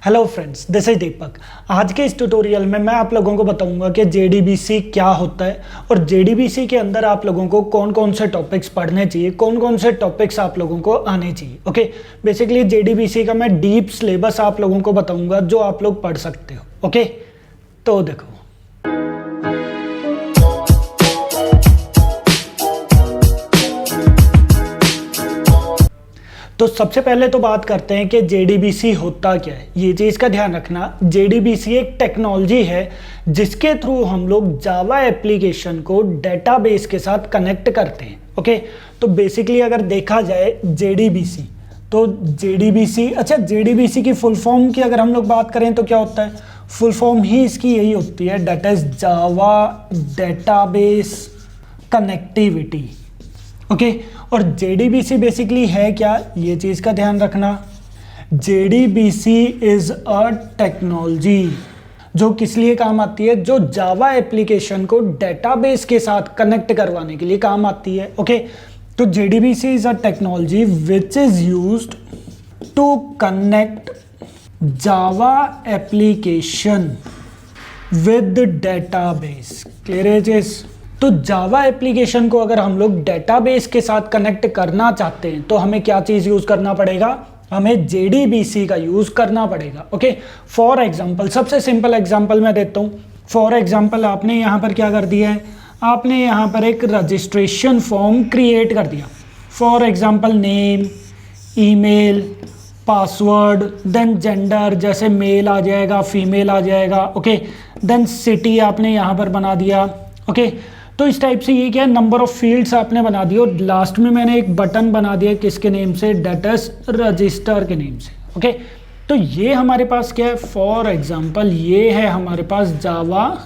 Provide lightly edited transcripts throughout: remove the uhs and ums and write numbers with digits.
Hello friends, this is दीपक। आज के इस ट्यूटोरियल में मैं आप लोगों को बताऊंगा कि जेडीबीसी क्या होता है और जेडीबीसी के अंदर आप लोगों को कौन कौन से टॉपिक्स पढ़ने चाहिए, कौन कौन से टॉपिक्स आप लोगों को आने चाहिए। ओके, बेसिकली जेडीबीसी का मैं डीप सिलेबस आप लोगों को बताऊंगा जो आप लोग पढ़ सकते हो। ओके, तो देखो, तो सबसे पहले तो बात करते हैं कि जेडीबीसी होता क्या है। ये चीज़ का ध्यान रखना, जेडीबीसी एक टेक्नोलॉजी है जिसके थ्रू हम लोग जावा एप्लीकेशन को डेटाबेस के साथ कनेक्ट करते हैं। ओके, तो बेसिकली अगर देखा जाए जेडीबीसी, तो जेडीबीसी, अच्छा जेडीबीसी की फुल फॉर्म की अगर हम लोग बात करें तो क्या होता है, फुल फॉर्म ही इसकी यही होती है, that is Java database connectivity. Okay, और जेडीबीसी बेसिकली है क्या, ये चीज़ का ध्यान रखना। जेडीबीसी इज अ टेक्नोलॉजी जो किस लिए काम आती है, जो जावा एप्लीकेशन को डेटाबेस के साथ कनेक्ट करवाने के लिए काम आती है। ओके, तो JDBC is a technology which is used to connect Java application with database. Clear? तो जावा एप्लीकेशन को अगर हम लोग डेटाबेस के साथ कनेक्ट करना चाहते हैं तो हमें क्या चीज़ यूज़ करना पड़ेगा, हमें जेडीबीसी का यूज़ करना पड़ेगा। ओके, फॉर एग्जांपल, सबसे सिंपल एग्जांपल मैं देता हूँ। फॉर एग्जांपल, आपने यहाँ पर क्या कर दिया है, आपने यहाँ पर एक रजिस्ट्रेशन फॉर्म क्रिएट कर दिया। For example name, email, password, then gender, जैसे मेल आ जाएगा, फीमेल आ जाएगा। ओके, देन सिटी आपने यहाँ पर बना दिया। ओके, तो इस टाइप से ये क्या है, नंबर ऑफ फील्ड्स आपने बना दिए और लास्ट में मैंने एक बटन बना दिया किसके नेम से, डेटस रजिस्टर के नेम से। ओके, तो ये हमारे पास क्या है, फॉर एग्जांपल ये है हमारे पास जावा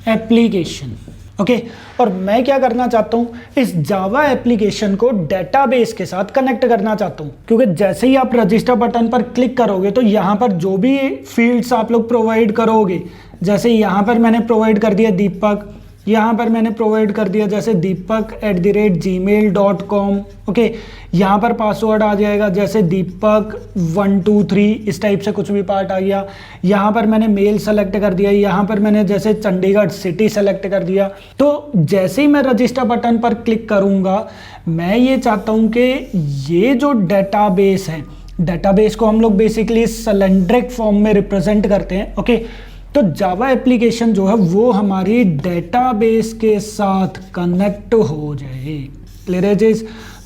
एप्लीकेशन। ओके, और मैं क्या करना चाहता हूँ, इस जावा एप्लीकेशन को डेटाबेस के साथ कनेक्ट करना चाहता हूँ, क्योंकि जैसे ही आप रजिस्टर बटन पर क्लिक करोगे तो यहाँ पर जो भी फील्ड्स आप लोग प्रोवाइड करोगे, जैसे यहाँ पर मैंने प्रोवाइड कर दिया दीपक, यहाँ पर मैंने प्रोवाइड कर दिया जैसे deepak@gmail.com। ओके, यहाँ पर पासवर्ड आ जाएगा जैसे दीपक 123, इस टाइप से कुछ भी पार्ट आ गया। यहाँ पर मैंने मेल सेलेक्ट कर दिया, यहाँ पर मैंने जैसे चंडीगढ़ सिटी सेलेक्ट कर दिया। तो जैसे ही मैं रजिस्टर बटन पर क्लिक करूँगा, मैं ये चाहता हूँ कि ये जो डेटाबेस है, डेटाबेस को हम लोग बेसिकली सिलेंड्रिक फॉर्म में रिप्रेजेंट करते हैं। ओके, तो जावा एप्लीकेशन जो है वो हमारी डेटाबेस के साथ कनेक्ट हो जाए। क्लियर है?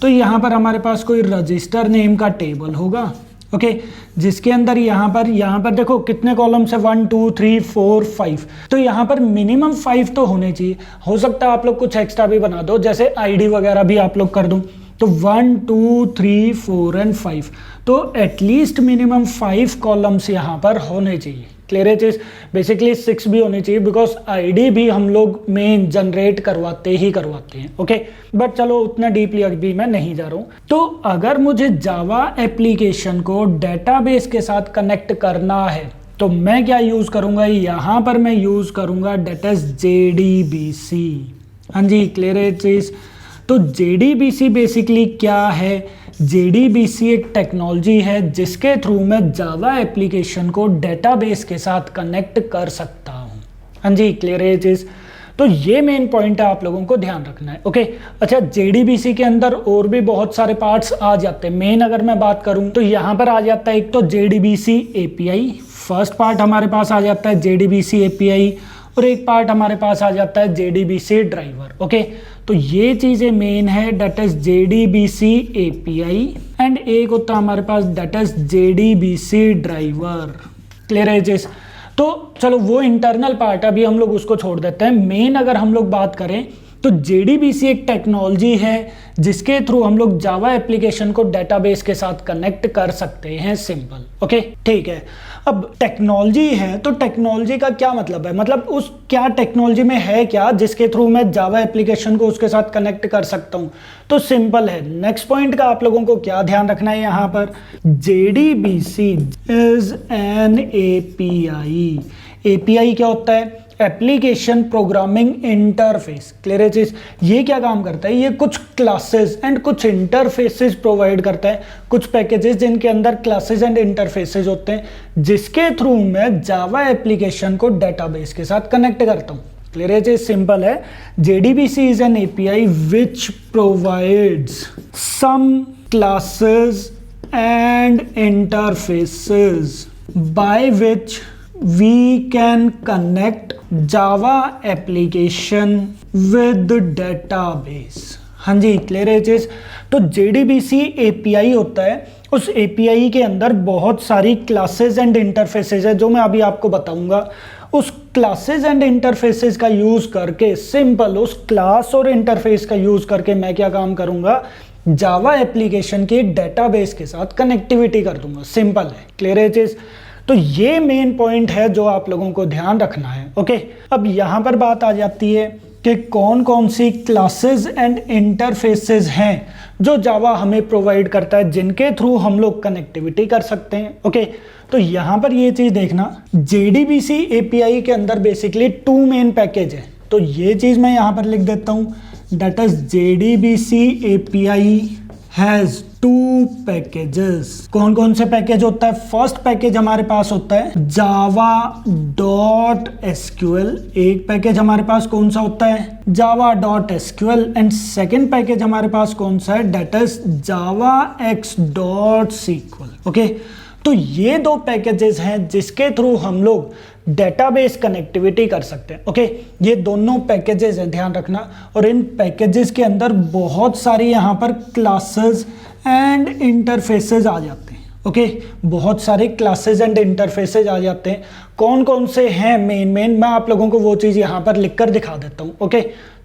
तो यहाँ पर हमारे पास कोई रजिस्टर नेम का टेबल होगा। ओके, जिसके अंदर यहाँ पर देखो कितने कॉलम्स है, 1 2 3 4 5। तो यहाँ पर मिनिमम 5 तो होने चाहिए। हो सकता है आप लोग कुछ एक्स्ट्रा भी बना दो, जैसे आईडी वगैरह भी आप लोग कर दो। तो 1 2 3 4 एंड 5, तो एटलीस्ट मिनिमम 5 कॉलम्स यहाँ पर होने चाहिए। क्लियर है? बेसिकली 6 भी होनी चाहिए, बिकॉज आईडी भी हम लोग मेन जनरेट करवाते हैं। ओके, बट चलो उतना डीपली अभी मैं नहीं जा रहा हूँ। तो अगर मुझे जावा एप्लीकेशन को डेटाबेस के साथ कनेक्ट करना है तो मैं क्या यूज़ करूँगा, यहाँ पर मैं यूज़ करूँगा दैट इज जेडीबीसी। हाँ जी, क्लियर है चीज़। तो जेडीबीसी बेसिकली क्या है, जेडीबीसी एक टेक्नोलॉजी है जिसके थ्रू मैं जावा एप्लीकेशन को डेटाबेस के साथ कनेक्ट कर सकता हूँ। हाँ जी, क्लियर है चीज़। तो ये मेन पॉइंट है, आप लोगों को ध्यान रखना है। ओके, अच्छा जेडीबीसी के अंदर और भी बहुत सारे पार्ट्स आ जाते हैं। मेन अगर मैं बात करूँ तो यहाँ पर आ जाता है एक तो जेडीबीसी एपीआई, फर्स्ट पार्ट हमारे पास आ जाता है जेडीबीसी एपीआई, और एक पार्ट हमारे पास आ जाता है जेडीबीसी ड्राइवर। ओके, तो ये चीज़ें मेन है, that is JDBC API, and एक होता है हमारे पास that is JDBC driver. Clear है चीज़? तो चलो वो इंटरनल पार्ट है, अभी हम लोग उसको छोड़ देते हैं। मेन अगर हम लोग बात करें तो जेडीबीसी एक टेक्नोलॉजी है जिसके थ्रू हम लोग जावा एप्लीकेशन को डेटाबेस के साथ कनेक्ट कर सकते हैं। सिंपल। ओके, ठीक है। अब टेक्नोलॉजी है तो टेक्नोलॉजी का क्या मतलब है, मतलब उस क्या टेक्नोलॉजी में है क्या जिसके थ्रू मैं जावा एप्लीकेशन को उसके साथ कनेक्ट कर सकता हूं। तो सिंपल है। नेक्स्ट पॉइंट का आप लोगों को क्या ध्यान रखना है, यहाँ पर JDBC is an API. API क्या होता है, एप्लीकेशन प्रोग्रामिंग इंटरफेस। क्लियर है चीज? ये क्या काम करता है? ये कुछ क्लासेस एंड कुछ इंटरफेसेस प्रोवाइड करता है, कुछ पैकेजेस जिनके अंदर क्लासेस एंड इंटरफेसेस होते हैं, जिसके थ्रू मैं जावा एप्लीकेशन को डेटाबेस के साथ कनेक्ट करता हूँ। क्लियर है चीज? सिंपल है। JDBC is an API which provides some classes and interfaces by which we can connect Java application with database। हाँ जी, क्लियर है चीज? तो JDBC API होता है, उस API के अंदर बहुत सारी क्लासेस एंड इंटरफेसेस है जो मैं अभी आपको बताऊंगा। उस क्लासेस एंड इंटरफेसेस का यूज करके, सिंपल उस क्लास और इंटरफेस का यूज करके मैं क्या काम करूंगा? जावा एप्लीकेशन के डेटाबेस के साथ कनेक्टिविटी कर दूंगा। सिंपल है। क्लियर है चीज? तो ये मेन पॉइंट है जो आप लोगों को ध्यान रखना है। ओके, अब यहां पर बात आ जाती है कि कौन कौन सी क्लासेस एंड इंटरफेसेस हैं जो जावा हमें प्रोवाइड करता है, जिनके थ्रू हम लोग कनेक्टिविटी कर सकते हैं। ओके, तो यहां पर ये चीज देखना, JDBC API के अंदर बेसिकली 2 मेन पैकेज है। तो ये चीज मैं यहां पर लिख देता हूं, that is JDBC API has 2 packages। कौन कौन से पैकेज होता है? फर्स्ट पैकेज हमारे पास होता है java.sql। एक पैकेज हमारे पास कौन सा होता है? java.sql। एंड सेकेंड पैकेज हमारे पास कौन सा है? that is javax.sql। ओके, तो ये 2 पैकेजेस हैं जिसके थ्रू हम लोग डेटाबेस कनेक्टिविटी कर सकते हैं। ओके, ये दोनों पैकेजेस हैं, ध्यान रखना। और इन पैकेजेस के अंदर बहुत सारी यहाँ पर क्लासेस एंड इंटरफेसेस आ जाते हैं। ओके, बहुत सारे क्लासेस एंड इंटरफेसेस आ जाते हैं। कौन कौन से हैं मेन मैं आप लोगों को वो चीज़ यहाँ पर लिख कर दिखा देता हूँ। ओके,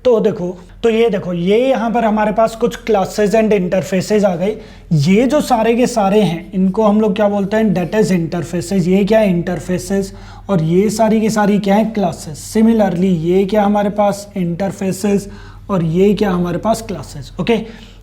तो देखो, तो ये देखो, ये यहाँ पर हमारे पास कुछ क्लासेस एंड इंटरफेसेस आ गए। ये जो सारे के सारे हैं इनको हम लोग क्या बोलते हैं? Data interfaces. ये क्या है? इंटरफेसेस। और ये सारी की सारी क्या है? क्लासेस। सिमिलरली ये क्या हमारे पास? इंटरफेसेस। और ये क्या हमारे पास? क्लासेस। ओके,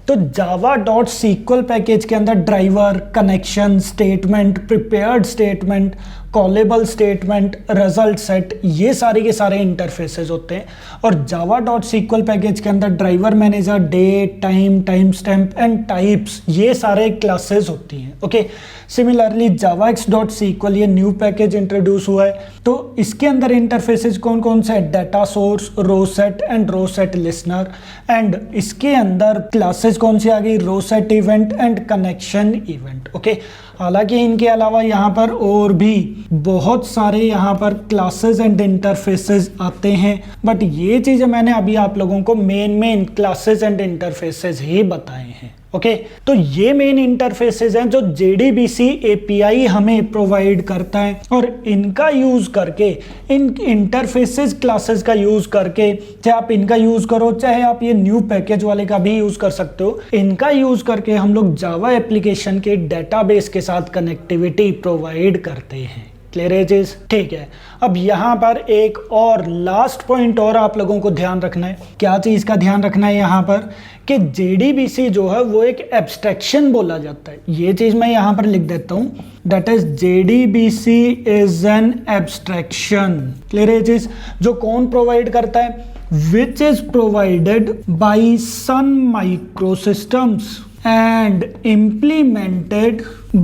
तो java.sql पैकेज के अंदर driver, connection, statement, prepared statement, callable statement, result set, ये सारे के सारे इंटरफेसेस होते हैं। और java.sql पैकेज के अंदर driver manager, date, time stamp and types, ये सारे क्लासेस होती हैं। ओके, सिमिलरली javax.sql ये न्यू पैकेज इंट्रोड्यूस हुआ है। तो इसके अंदर इंटरफेसेस कौन कौन से हैं? Data source, row set and row set listener. And इसके अंदर क्लासेस कौन सी आ गई? Row set event and connection event. Okay, हालांकि इनके अलावा यहाँ पर और भी बहुत सारे यहाँ पर क्लासेस एंड इंटरफेसेस आते हैं, बट ये चीज़ें मैंने अभी आप लोगों को मेन क्लासेस एंड इंटरफेसेस ही बताए हैं। ओके, तो ये मेन इंटरफेसेस हैं जो JDBC API हमें प्रोवाइड करता है। और इनका यूज करके, इन इंटरफेसेस क्लासेस का यूज करके, चाहे आप इनका यूज करो चाहे आप ये न्यू पैकेज वाले का भी यूज कर सकते हो, इनका यूज करके हम लोग जावा एप्लीकेशन के डेटाबेस के साथ कनेक्टिविटी प्रोवाइड करते हैं। क्लियर है चीज? ठीक है। अब यहाँ पर एक और लास्ट पॉइंट और आप लोगों को ध्यान रखना है। क्या चीज का ध्यान रखना है यहाँ पर? कि JDBC जो है वो एक एब्स्ट्रैक्शन बोला जाता है। ये चीज मैं यहाँ पर लिख देता हूँ, that is JDBC is N abstraction. Clear है चीज? जो कौन प्रोवाइड करता है? Which is provided by Sun Microsystems and implemented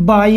by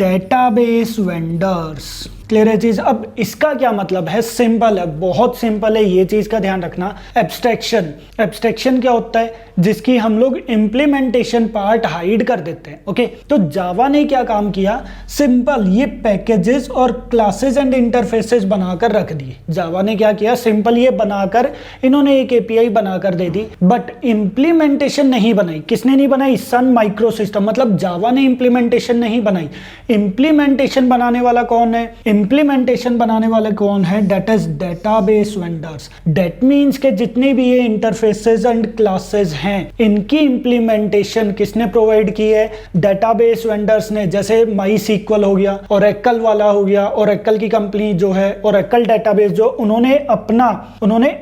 database vendors। Clear है चीज? अब इसका क्या मतलब है? सिंपल है, बहुत सिंपल है। ये चीज का ध्यान रखना। एब्स्ट्रैक्शन क्या होता है? जिसकी हम लोग इंप्लीमेंटेशन पार्ट हाइड कर देते हैं। ओके, तो जावा ने क्या काम किया? सिंपल ये पैकेजेस और क्लासेस एंड इंटरफेसेस बनाकर रख दिए। जावा ने क्या किया? सिंपल ये बनाकर इन्होंने एक API बनाकर दे दी, बट इंप्लीमेंटेशन नहीं बनाई। किसने नहीं बनाई? Sun micro system. मतलब जावा ने इंप्लीमेंटेशन नहीं बनाई। इंप्लीमेंटेशन बनाने वाला कौन है? इंप्लीमेंटेशन बनाने वाले कौन है? That is database vendors. That means के जितने भी ये इंटरफेसेस एंड क्लासेस हैं, इनकी इंप्लीमेंटेशन किसने प्रोवाइड की है? डेटाबेस वेंडर्स ने। जैसे MySQL हो गया, ओरेकल वाला हो गया, ओरेकल की कंपनी जो है ओरेकल डेटाबेस, जो उन्होंने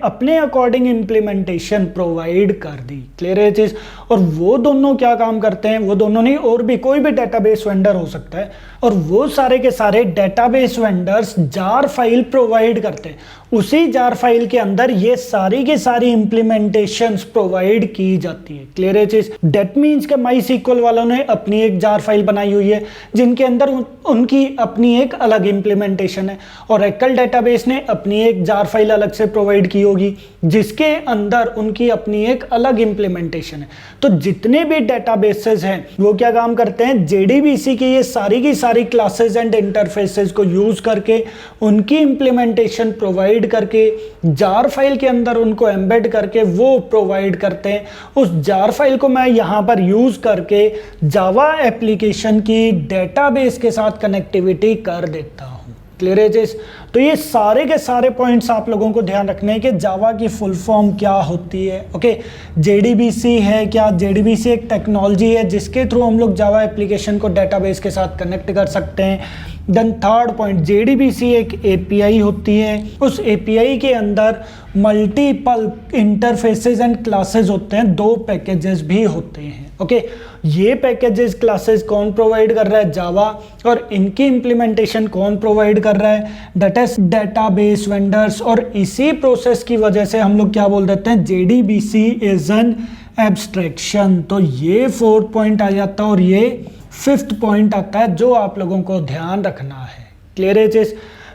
अपने अकॉर्डिंग इंप्लीमेंटेशन प्रोवाइड कर दी। क्लियर है चीज? और वो दोनों क्या काम करते हैं? वो दोनों नहीं, और भी कोई भी डेटाबेस वेंडर हो सकता है, और वो सारे के सारे database vendors jar file provide करते हैं। उसी जार फाइल के अंदर ये सारी की सारी इंप्लीमेंटेशंस प्रोवाइड की जाती है। क्लियर है चीज? डेट मीन्स के माई सीक्वल वालों ने अपनी एक जार फाइल बनाई हुई है जिनके अंदर उनकी अपनी एक अलग इंप्लीमेंटेशन है, और एकल डेटाबेस ने अपनी एक जार फाइल अलग से प्रोवाइड की होगी जिसके अंदर उनकी अपनी एक अलग इंप्लीमेंटेशन है। तो जितने भी डेटाबेसेस हैं वो क्या काम करते हैं, जेडीबीसी की ये सारी की सारी क्लासेस एंड इंटरफेसेस को यूज करके उनकी इंप्लीमेंटेशन प्रोवाइड करके जार फाइल के अंदर उनको एम्बेड करके वो प्रोवाइड करते हैं। उस जार फाइल को मैं यहाँ पर यूज करके जावा एप्लीकेशन की डेटाबेस के साथ कनेक्टिविटी कर देता हूँ। क्लियर है चीज? तो ये सारे के सारे पॉइंट्स आप लोगों को ध्यान रखने हैं कि जावा की फुल फॉर्म क्या होती है। ओके, जेडीबीसी है क्या? जेडीबीसी एक टेक्नोलॉजी है जिसके थ्रू हम लोग जावा एप्लीकेशन को डेटाबेस के साथ कनेक्ट कर सकते हैं। देन थर्ड पॉइंट, जेडीबीसी एक एपीआई होती है, उस एपीआई के अंदर मल्टीपल इंटरफेसेस एंड क्लासेस होते हैं, 2 पैकेजेस भी होते हैं। ओके, ये पैकेजेस क्लासेस कौन प्रोवाइड कर रहा है? जावा। और इनकी इंप्लीमेंटेशन कौन प्रोवाइड कर रहा है? That is database vendors. और इसी प्रोसेस की वजह से हम लोग क्या बोल देते हैं, जेडीबीसी इज एन एब्स्ट्रैक्शन। तो ये 4th पॉइंट आ जाता है और ये 5th पॉइंट आता है जो आप लोगों को ध्यान रखना है। क्लियर है चीज?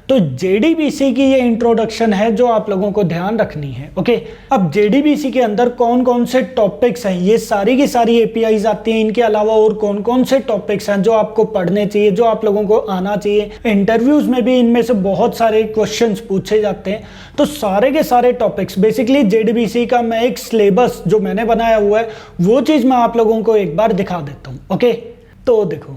तो जेडीबीसी की ये इंट्रोडक्शन है जो आप लोगों को ध्यान रखनी है। ओके, अब जेडीबीसी के अंदर कौन कौन से टॉपिक्स हैं, ये सारी की सारी एपीआईज आती हैं, इनके अलावा और कौन कौन से टॉपिक्स हैं जो आपको पढ़ने चाहिए, जो आप लोगों को आना चाहिए। इंटरव्यूज में भी इनमें से बहुत सारे क्वेश्चंस पूछे जाते हैं। तो सारे के सारे टॉपिक्स बेसिकली जेडीबीसी का मैं एक सिलेबस जो मैंने बनाया हुआ है वो चीज मैं आप लोगों को एक बार दिखा देता हूँ। ओके, तो देखो,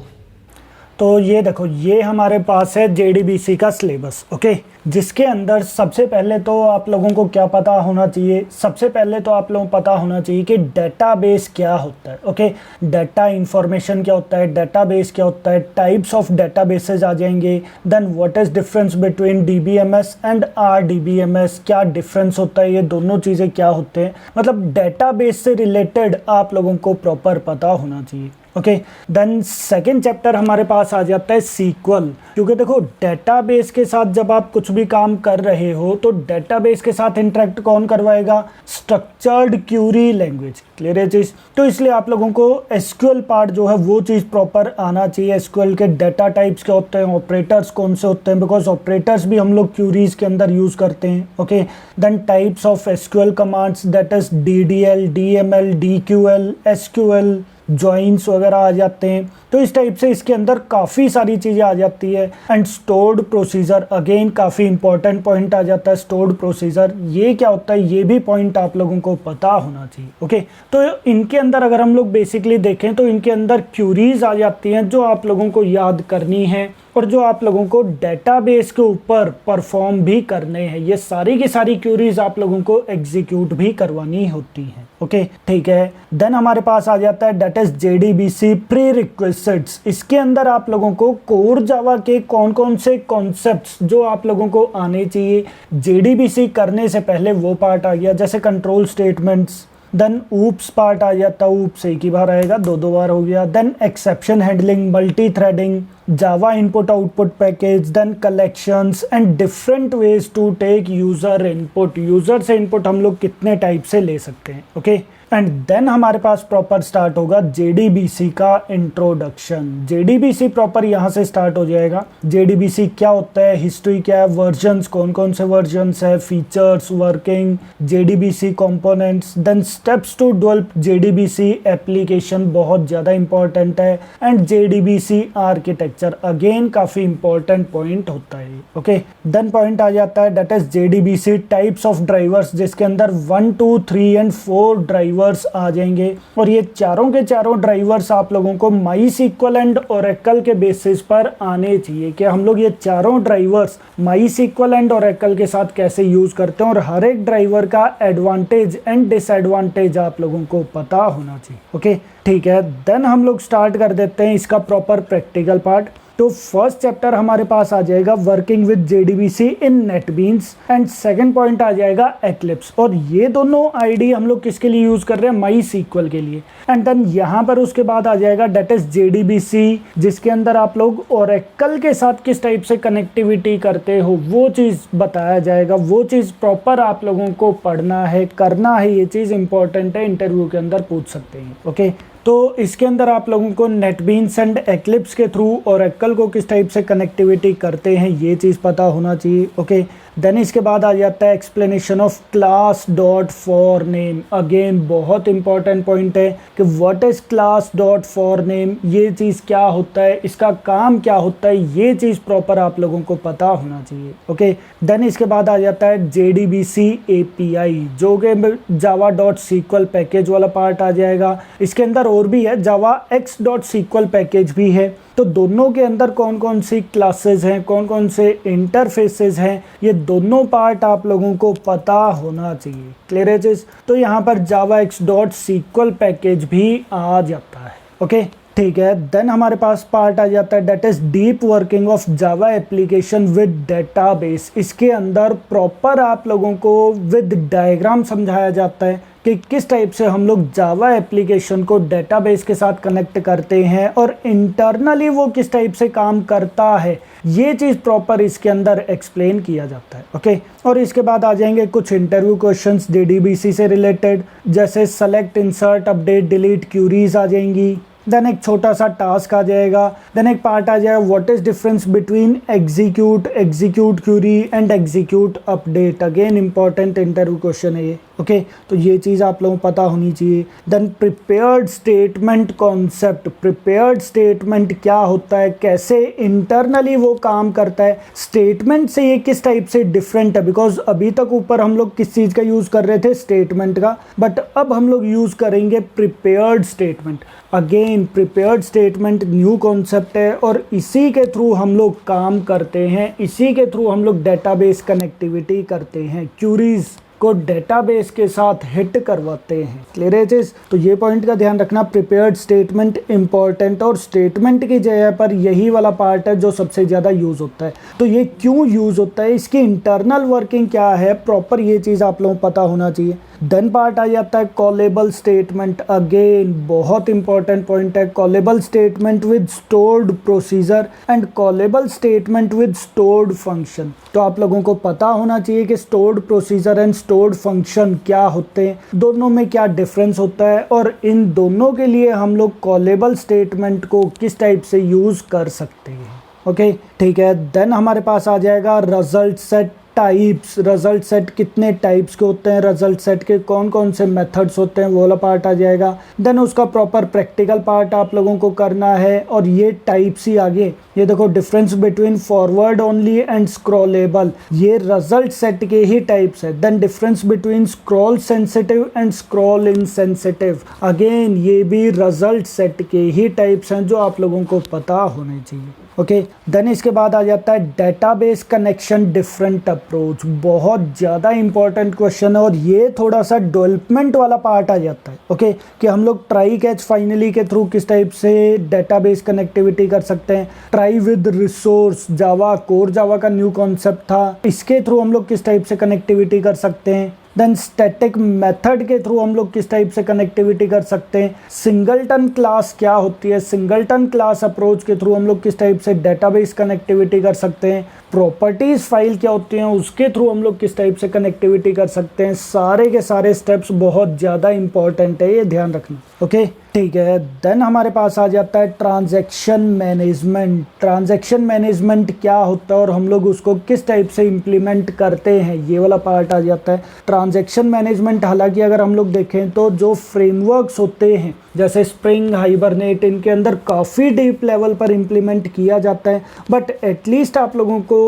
तो ये देखो, ये हमारे पास है जेडीबीसी का सिलेबस। ओके, जिसके अंदर सबसे पहले तो आप लोगों को क्या पता होना चाहिए, सबसे पहले तो आप लोगों को पता होना चाहिए कि डेटाबेस क्या होता है। ओके, डेटा इंफॉर्मेशन क्या होता है, डेटाबेस क्या होता है, टाइप्स ऑफ डेटाबेसेस आ जाएंगे। Then what is difference between DBMS and RDBMS, क्या डिफरेंस होता है, ये दोनों चीज़ें क्या होते हैं, मतलब डेटाबेस से रिलेटेड आप लोगों को प्रॉपर पता होना चाहिए। ओके, देन सेकेंड चैप्टर हमारे पास आ जाता है सीक्वल, क्योंकि देखो डेटाबेस के साथ जब आप कुछ भी काम कर रहे हो तो डेटाबेस के साथ इंटरेक्ट कौन करवाएगा, स्ट्रक्चर्ड क्यूरी लैंग्वेज। क्लियर है चीज? तो इसलिए आप लोगों को एसक्यूएल पार्ट जो है वो चीज़ प्रॉपर आना चाहिए। एसक्यूएल के डेटा टाइप्स क्या होते हैं, ऑपरेटर्स कौन से होते हैं, बिकॉज ऑपरेटर्स भी हम लोग क्यूरीज के अंदर यूज करते हैं। Okay, then types of SQL commands, that is DDL, DML, DQL, SQL, joins वगैरह आ जाते हैं। तो इस टाइप से इसके अंदर काफ़ी सारी चीज़ें आ जाती है। एंड स्टोर्ड प्रोसीजर, अगेन काफ़ी इंपॉर्टेंट पॉइंट आ जाता है स्टोर्ड प्रोसीजर। ये क्या होता है, ये भी पॉइंट आप लोगों को पता होना चाहिए। ओके, तो इनके अंदर अगर हम लोग बेसिकली देखें तो इनके अंदर क्यूरीज आ जाती हैं जो आप लोगों को याद करनी है और जो आप लोगों को डेटाबेस के ऊपर परफॉर्म भी करने हैं। ये सारी की सारी क्यूरीज आप लोगों को एग्जीक्यूट भी करवानी होती हैं। ओके, ठीक है। देन हमारे पास आ जाता है दैट इज जेडीबीसी प्रीरिक्विजिट्स। इसके अंदर आप लोगों को कोर जावा के कौन कौन से कॉन्सेप्ट्स जो आप लोगों को आने चाहिए जेडीबीसी करने से पहले, वो पार्ट आ गया। जैसे control statements, then OOPs part आ जाता है, ऊप्स एक ही बार आएगा, 2 बार हो गया। Then exception handling, multi threading, Java input output package, then collections and different ways to take user input. User से इनपुट हम लोग कितने टाइप से ले सकते हैं। ओके, एंड देन हमारे पास प्रॉपर स्टार्ट होगा जेडीबीसी का इंट्रोडक्शन। जेडीबीसी प्रॉपर यहाँ से स्टार्ट हो जाएगा। जेडीबीसी क्या होता है, हिस्ट्री क्या है, वर्जन्स कौन कौन से वर्जन्स है, features, working, JDBC components, then steps to develop JDBC application, बहुत ज़्यादा इंपॉर्टेंट है। एंड जेडीबीसी आर्किटेक्चर, अगेन काफ़ी इंपॉर्टेंट पॉइंट होता है। ओके, देन पॉइंट आ जाता है that is JDBC types of drivers, जिसके अंदर 1, 2, 3 एंड 4 ड्राइवर्स आ जाएंगे। और ये चारों के चारों ड्राइवर्स आप लोगों को माई सीक्वल एंड ओरेकल के बेसिस पर आने चाहिए कि हम लोग ये चारों drivers my sequel and Oracle के साथ कैसे यूज करते हैं और हर एक ड्राइवर का एडवांटेज एंड डिसएडवांटेज आप लोगों को पता होना चाहिए। ओके, ठीक है। देन हम लोग स्टार्ट कर देते हैं इसका प्रॉपर प्रैक्टिकल पार्ट। तो फर्स्ट चैप्टर हमारे पास आ जाएगा working with JDBC in NetBeans and second point आ जाएगा एक्लिप्स। और ये दोनों आईडी हम लोग किसके लिए यूज कर रहे हैं, माई सीक्वल के लिए। एंड देन यहाँ पर उसके बाद आ जाएगा डेट इज JDBC, जिसके अंदर आप लोग ओरेकल के साथ किस टाइप से कनेक्टिविटी करते हो वो चीज़ बताया जाएगा। वो चीज़ प्रॉपर आप लोगों को पढ़ना है, करना है, ये चीज़ इंपॉर्टेंट है, इंटरव्यू के अंदर पूछ सकते हैं। ओके, तो इसके अंदर आप लोगों को नेटबीन्स एंड एक्लिप्स के थ्रू ओरेकल को किस टाइप से कनेक्टिविटी करते हैं ये चीज़ पता होना चाहिए। ओके, देन इसके बाद आ जाता है explanation of class dot for name. Again बहुत इंपॉर्टेंट पॉइंट है कि what is class dot for name, ये चीज़ क्या होता है, इसका काम क्या होता है, ये चीज़ प्रॉपर आप लोगों को पता होना चाहिए। ओके, देन इसके बाद आ जाता है JDBC API, जो कि जावा डॉट SQL पैकेज वाला पार्ट आ जाएगा। इसके अंदर और भी है, जावा x.SQL पैकेज भी है। तो दोनों के अंदर कौन कौन सी क्लासेस हैं, कौन कौन से इंटरफेसेस हैं, ये दोनों पार्ट आप लोगों को पता होना चाहिए। क्लियर है चीज़? तो यहाँ पर जावा x.SQL पैकेज भी आ जाता है। ओके, ठीक है। देन हमारे पास पार्ट आ जाता है that is deep working of Java application with database. इसके अंदर प्रॉपर आप लोगों को विद डायग्राम समझाया जाता है कि किस टाइप से हम लोग जावा एप्लीकेशन को डेटाबेस के साथ कनेक्ट करते हैं और इंटरनली वो किस टाइप से काम करता है, ये चीज़ प्रॉपर इसके अंदर एक्सप्लेन किया जाता है। ओके, और इसके बाद आ जाएंगे कुछ इंटरव्यू क्वेश्चंस JDBC से रिलेटेड, जैसे select, insert, update, delete queries आ जाएंगी। देन एक छोटा सा टास्क आ जाएगा। देन एक पार्ट आ जाएगा what is difference between execute query and execute update. Again important interview question है ये। ओके, तो ये चीज़ आप लोगों को पता होनी चाहिए। Then prepared statement concept, prepared statement क्या होता है, कैसे इंटरनली वो काम करता है, स्टेटमेंट से ये किस टाइप से डिफरेंट है। बिकॉज अभी तक ऊपर हम लोग किस चीज़ का यूज़ कर रहे थे, स्टेटमेंट का, बट अब हम लोग यूज़ करेंगे prepared statement. Again prepared statement new concept है और इसी के थ्रू हम लोग काम करते हैं, इसी के थ्रू हम लोग डेटाबेस कनेक्टिविटी करते हैं, क्यूरीज को डेटाबेस के साथ हिट करवाते हैं। क्लियर है चीज़? तो ये पॉइंट का ध्यान रखना, प्रिपेयर्ड स्टेटमेंट इंपॉर्टेंट, और स्टेटमेंट की जगह पर यही वाला पार्ट है जो सबसे ज़्यादा यूज़ होता है। तो ये क्यों यूज़ होता है, इसकी इंटरनल वर्किंग क्या है, प्रॉपर ये चीज़ आप लोगों को पता होना चाहिए। देन पार्ट आ जाता है कॉलेबल स्टेटमेंट। अगेन बहुत इंपॉर्टेंट पॉइंट है, callable statement with stored procedure and callable statement with stored function. तो आप लोगों को पता होना चाहिए कि stored procedure and stored function क्या होते हैं, दोनों में क्या डिफरेंस होता है, और इन दोनों के लिए हम लोग कॉलेबल स्टेटमेंट को किस टाइप से यूज़ कर सकते हैं। ओके, ठीक है। देन हमारे पास आ जाएगा result set types. Result set कितने टाइप्स के होते हैं, रिजल्ट सेट के कौन कौन से मेथड्स होते हैं, वो वाला पार्ट आ जाएगा। देन उसका प्रॉपर प्रैक्टिकल पार्ट आप लोगों को करना है, और ये टाइप्स ही आगे, ये देखो difference between forward only and scrollable, ये रिजल्ट सेट के ही टाइप्स है। Then difference between scroll sensitive and scroll insensitive, again ये भी रिजल्ट सेट के ही टाइप्स हैं जो आप लोगों को पता होने चाहिए। ओके, देन इसके बाद आ जाता है डेटाबेस कनेक्शन डिफरेंट अप्रोच। बहुत ज़्यादा इंपॉर्टेंट क्वेश्चन है और ये थोड़ा सा डेवलपमेंट वाला पार्ट आ जाता है। ओके, कि हम लोग ट्राई कैच फाइनली के थ्रू किस टाइप से डेटाबेस कनेक्टिविटी कर सकते हैं। Try with resource, Java core Java का न्यू कॉन्सेप्ट था, इसके थ्रू हम लोग किस टाइप से कनेक्टिविटी कर सकते हैं। देन स्टैटिक मेथड के थ्रू हम लोग किस टाइप से कनेक्टिविटी कर सकते हैं। सिंगलटन क्लास क्या होती है, सिंगलटन क्लास अप्रोच के थ्रू हम लोग किस टाइप से डेटाबेस कनेक्टिविटी कर सकते हैं। प्रॉपर्टीज़ फाइल क्या होती हैं, उसके थ्रू हम लोग किस टाइप से कनेक्टिविटी कर सकते हैं। सारे के सारे स्टेप्स बहुत ज़्यादा इंपॉर्टेंट है, ये ध्यान रखना। ओके, ठीक है। देन हमारे पास आ जाता है ट्रांजैक्शन मैनेजमेंट। ट्रांजैक्शन मैनेजमेंट क्या होता है और हम लोग उसको किस टाइप से इम्प्लीमेंट करते हैं, ये वाला पार्ट आ जाता है। ट्रांजैक्शन मैनेजमेंट हालांकि अगर हम लोग देखें तो जो फ्रेमवर्क्स होते हैं जैसे स्प्रिंग, हाइबरनेट, इनके अंदर काफ़ी डीप लेवल पर इम्प्लीमेंट किया जाता है, बट एटलीस्ट आप लोगों को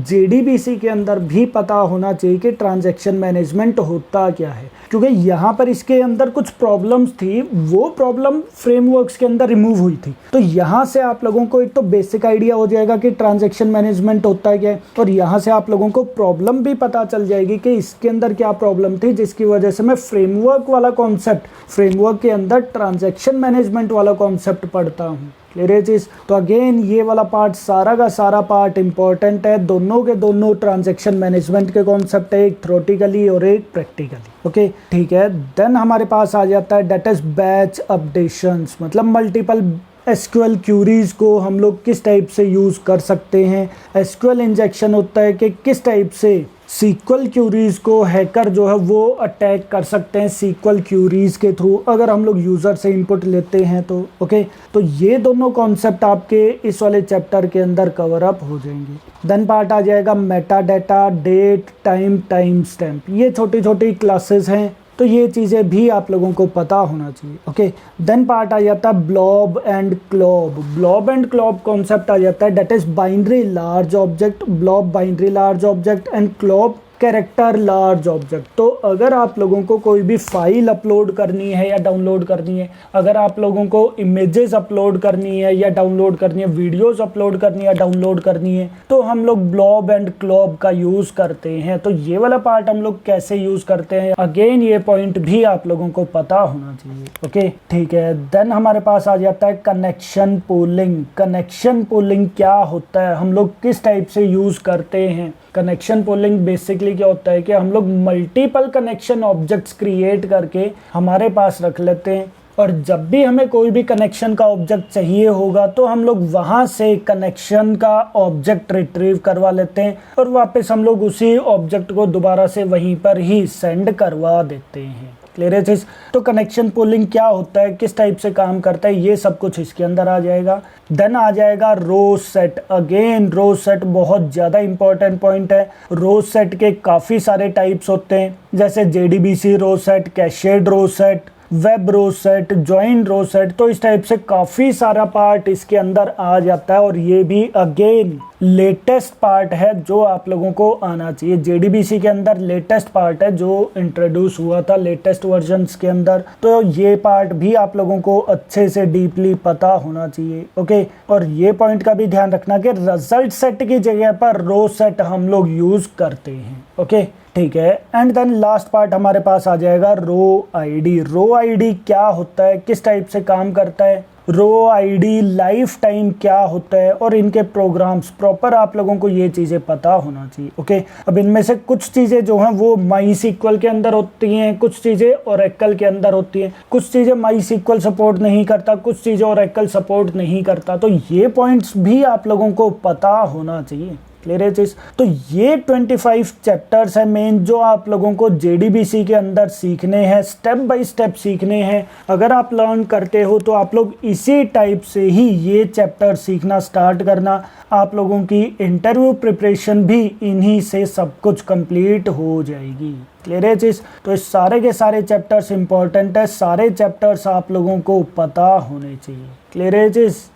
JDBC के अंदर भी पता होना चाहिए कि ट्रांजैक्शन मैनेजमेंट होता क्या है, क्योंकि यहाँ पर इसके अंदर कुछ प्रॉब्लम्स थी, वो प्रॉब्लम फ्रेमवर्क्स के अंदर रिमूव हुई थी। तो यहाँ से आप लोगों को एक तो बेसिक आइडिया हो जाएगा कि ट्रांजैक्शन मैनेजमेंट होता क्या है, और यहाँ से आप लोगों को प्रॉब्लम भी पता चल जाएगी कि इसके अंदर क्या प्रॉब्लम थी, जिसकी वजह से मैं फ्रेमवर्क वाला कॉन्सेप्ट, फ्रेमवर्क के अंदर ट्रांजैक्शन मैनेजमेंट वाला कॉन्सेप्ट पढ़ता हूँ। क्लियर है चीज़। तो अगेन ये वाला पार्ट सारा का सारा पार्ट इंपॉर्टेंट है, दोनों के दोनों ट्रांजैक्शन मैनेजमेंट के कॉन्सेप्ट है, एक थ्योरेटिकली और एक प्रैक्टिकली। ओके ठीक है। देन हमारे पास आ जाता है डेट इज बैच अपडेशंस, मतलब मल्टीपल एसक्यूएल क्यूरीज को हम लोग किस टाइप से यूज़ कर सकते हैं। एसक्यूएल इंजेक्शन होता है कि किस टाइप से सीक्वल क्यूरीज को हैकर जो है वो अटैक कर सकते हैं सीक्वल क्यूरीज के थ्रू, अगर हम लोग यूज़र से इनपुट लेते हैं तो। ओके तो ये दोनों कॉन्सेप्ट आपके इस वाले चैप्टर के अंदर कवर अप हो जाएंगे। देन पार्ट आ जाएगा meta data, date, time stamp. ये छोटी छोटी क्लासेस हैं, तो ये चीज़ें भी आप लोगों को पता होना चाहिए। ओके देन पार्ट आ जाता है blob and clob. Blob and clob concept आ जाता है that is binary large object, blob binary large object and clob character large object. तो अगर आप लोगों को कोई भी फाइल अपलोड करनी है या डाउनलोड करनी है, अगर आप लोगों को इमेजेस अपलोड करनी है या डाउनलोड करनी है, वीडियोस अपलोड करनी है या डाउनलोड करनी है, तो हम लोग ब्लॉब एंड क्लॉब का यूज़ करते हैं। तो ये वाला पार्ट हम लोग कैसे यूज़ करते हैं, अगेन ये पॉइंट भी आप लोगों को पता होना चाहिए। ओके ठीक है। देन हमारे पास आ जाता है कनेक्शन पूलिंग। कनेक्शन पूलिंग क्या होता है, हम लोग किस टाइप से यूज़ करते हैं। कनेक्शन पूलिंग बेसिकली क्या होता है कि हम लोग मल्टीपल कनेक्शन ऑब्जेक्ट्स क्रिएट करके हमारे पास रख लेते हैं, और जब भी हमें कोई भी कनेक्शन का ऑब्जेक्ट चाहिए होगा तो हम लोग वहाँ से कनेक्शन का ऑब्जेक्ट रिट्रीव करवा लेते हैं और वापस हम लोग उसी ऑब्जेक्ट को दोबारा से वहीं पर ही सेंड करवा देते हैं। क्लियर है चीज़। तो कनेक्शन पूलिंग क्या होता है, किस टाइप से काम करता है, ये सब कुछ इसके अंदर आ जाएगा। देन आ जाएगा रो सेट। अगेन रो सेट बहुत ज़्यादा इंपॉर्टेंट पॉइंट है। रो सेट के काफ़ी सारे टाइप्स होते हैं, जैसे JDBC रो सेट, कैशेड रो सेट, वेब रो सेट, जॉइन रो सेट। तो इस टाइप से काफ़ी सारा पार्ट इसके अंदर आ जाता है, और ये भी अगेन लेटेस्ट पार्ट है जो आप लोगों को आना चाहिए। JDBC के अंदर लेटेस्ट पार्ट है जो इंट्रोड्यूस हुआ था लेटेस्ट वर्जन्स के अंदर, तो ये पार्ट भी आप लोगों को अच्छे से डीपली पता होना चाहिए। ओके और ये पॉइंट का भी ध्यान रखना कि रिजल्ट सेट की जगह पर रो सेट हम लोग यूज़ करते हैं। ओके ठीक है। एंड देन लास्ट पार्ट हमारे पास आ जाएगा रो आईडी। रो आईडी क्या होता है, किस टाइप से काम करता है, रो आईडी लाइफ टाइम क्या होता है, और इनके प्रोग्राम्स प्रॉपर आप लोगों को ये चीज़ें पता होना चाहिए। ओके अब इनमें से कुछ चीज़ें जो हैं वो MySQL के अंदर होती हैं, कुछ चीज़ें Oracle के अंदर होती हैं, कुछ चीज़ें MySQL सपोर्ट नहीं करता, कुछ चीज़ें Oracle सपोर्ट नहीं करता। तो ये पॉइंट्स भी आप लोगों को पता होना चाहिए। क्लियर है चीज़। तो ये 25 चैप्टर्स है मेन जो आप लोगों को JDBC के अंदर सीखने हैं, स्टेप बाय स्टेप सीखने हैं। अगर आप लर्न करते हो तो आप लोग इसी टाइप से ही ये चैप्टर सीखना स्टार्ट करना, आप लोगों की इंटरव्यू प्रिपरेशन भी इन्हीं से सब कुछ कंप्लीट हो जाएगी। क्लियर है चीज़। तो इस सारे के सारे चैप्टर्स इंपॉर्टेंट है, सारे चैप्टर्स आप लोगों को पता होने चाहिए। क्लियर है चीज़।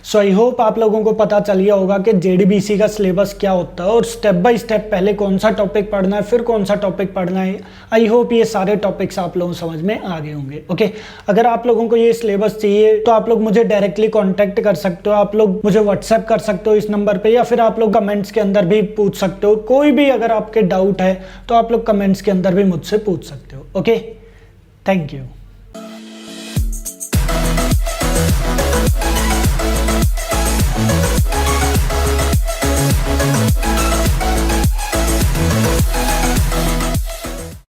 सो आई होप आप लोगों को पता चल गया होगा कि JDBC का सिलेबस क्या होता है और स्टेप बाय स्टेप पहले कौन सा टॉपिक पढ़ना है फिर कौन सा टॉपिक पढ़ना है। आई होप ये सारे टॉपिक्स आप लोगों को समझ में आ गए होंगे। ओके अगर आप लोगों को ये सिलेबस चाहिए तो आप लोग मुझे डायरेक्टली कॉन्टैक्ट कर सकते हो, आप लोग मुझे व्हाट्सएप कर सकते हो इस नंबर पर, या फिर आप लोग कमेंट्स के अंदर भी पूछ सकते हो। कोई भी अगर आपके डाउट है तो आप लोग कमेंट्स के अंदर भी मुझसे पूछ सकते हो। Okay thank you.